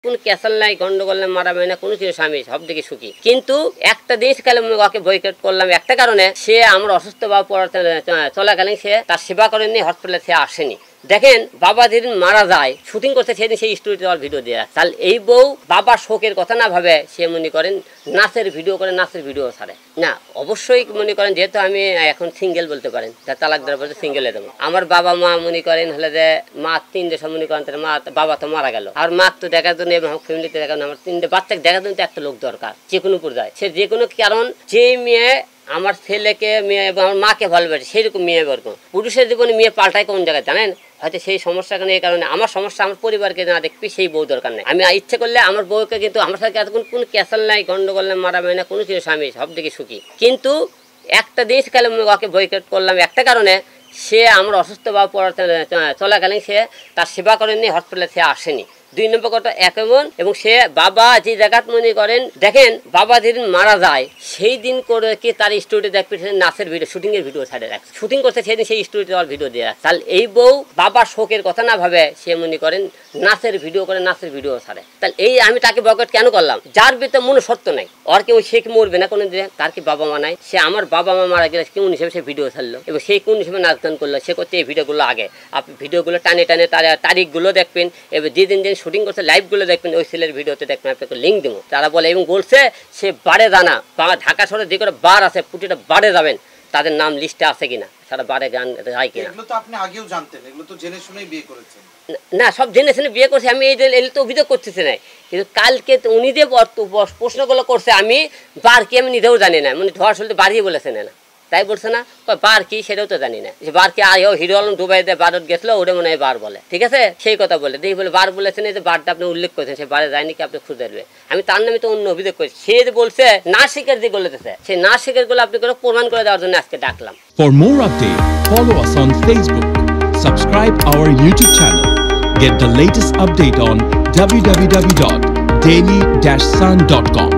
কোন ক্যাসাল নাই, গন্ডগোল নাই, মারামারি না, কোনো কিছু স্বামী সব দিকে সুখী। কিন্তু একটা জিনিস কালে ওকে বয়কট করলাম একটা কারণে, সে আমার অসুস্থ বা চলাকালীন সে তার সেবা করেননি, হসপিটালে সে আসেনি। দেখেন বাবা যেদিন মারা যায় শুটিং করতে, সেদিন সেই স্টোরিতে আমার ভিডিও দিয়ে রাখছে। তাহলে এই বউ বাবার শোকের কথা না ভাবে সে মনে করেন নাচের ভিডিও করে, নাচের ভিডিও ছাড়ে না। অবশ্যই মনে করেন যেহেতু আমি এখন সিঙ্গেল বলতে পারেন, তালাক দেওয়ার পরে সিঙ্গেলে দেবো। আমার বাবা মা মনে করেন হলে যে মা 3 দেশ মনে করেন, মা বাবা তো মারা গেল, আর মা তো দেখার জন্য এবং ফ্যামিলিতে দেখার জন্য আমার 3 বাচ্চাকে দেখার জন্য একটা লোক দরকার যে কোনো পর্যায়ে। সে যে কোনো কারণ, যে মেয়ে আমার ছেলেকে মেয়ে এবং আমার মাকে ভালোবাসে সেরকম মেয়ে এরকম। পুরুষের জীবনে মেয়ে পাল্টায় কোন জায়গায় জানেন? হয়তো সেই সমস্যা এই কারণে আমার সমস্যা আমার পরিবারকে না দেখবি, সেই বউ দরকার নেই। আমি ইচ্ছে করলে আমার বউকে, কিন্তু আমার সাথে এতক্ষণ কোনো ক্যাসাল নাই, গন্ডগোল নাই, মারামারি না, কোনো কিছু স্বামী সব দিকে সুখী। কিন্তু একটা জিনিস কালে ওকে বয়কট করলাম একটা কারণে, সে আমার অসুস্থ বা চলাকালীন সে তার সেবা করেননি, হসপিটালে সে আসেনি। 2 নম্বর কথা এমন, এবং সে বাবা যে জায়গাত মনে করেন, দেখেন বাবা যেদিন মারা যায় সেই দিন করে কি তার স্টোরিতে দেখবে নাচের ভিডিও, শুটিং এর ভিডিও ছাড়ে রাখছে। শুটিং করতে সেদিন সেই স্টোরিতে আমার ভিডিও দিয়ে রাখছে। তাহলে এই বউ বাবার শোকের কথা না ভাবে সে মনে করেন নাচের ভিডিও করে, নাচের ভিডিও ছাড়ে। তাহলে এই আমি তাকে বয়কট কেন করলাম? যার ভিতরে মনুষ্যত্ব নাই, ওর কেউ সে কি মরবে না কোনো দিন? তার কি বাবা মা নাই? সে আমার বাবা মা মারা গেলে কোন হিসেবে সে ভিডিও ছাড়লো, এবং সেই কোন হিসেবে নাচ গান করলো? সে করতে এই ভিডিওগুলো আগে আপনি ভিডিওগুলো টানে টানে তার তারিখগুলো দেখবেন, এবার যেদিন শুটিং করছে লাইভগুলো দেখবেন, ওই ছেলের ভিডিওতে দেখবেন, আপনাকে লিঙ্ক দেবো। তারা বলে এবং বলছে সে বারে জানা ঢাকা শহরে যে কোনো বার আছে, প্রতিটা বারে যাবেন, তাদের নাম লিস্টে আছে কিনা, তারা বারে গান যায় কিনা। এগুলো তো আপনি আগেও জানতেন, এগুলো তো জেনে শুনেই বিয়ে করেছেন। না, সব জেনে শুনে বিয়ে করছে আমি, এই এলে তো অভিযোগ করতেছি না। কিন্তু কালকে উনি যে প্রশ্নগুলো করছে আমি বার কি আমি নিজেও জানি না, মানে ধোয়া শুনতে বাড়িয়ে বলেছে না, তাই বলছে না বার কি সেটাও তো জানি না। যে বার কি হিরো আলম দুবাইতে বারত গেছিল, ওটা মনে হয় বার বলে, ঠিক আছে সেই কথা বলে দেখি বলে বার বলেছেন, এই যে বারটা আপনি উল্লেখ করেছেন, সে বারে যায়নি কি আপনি খুঁজে দেবে। আমি তার নামে তো অন্য অভিযোগ করেছি। সে যে বলছে না শিকার যে বলেছে, সেই না শিকার গুলো আপনি করে প্রমাণ করে দেওয়ার জন্য আজকে ডাকলাম। For more updates, follow us on Facebook, subscribe our YouTube channel, get the latest update on www.daily-sun.com.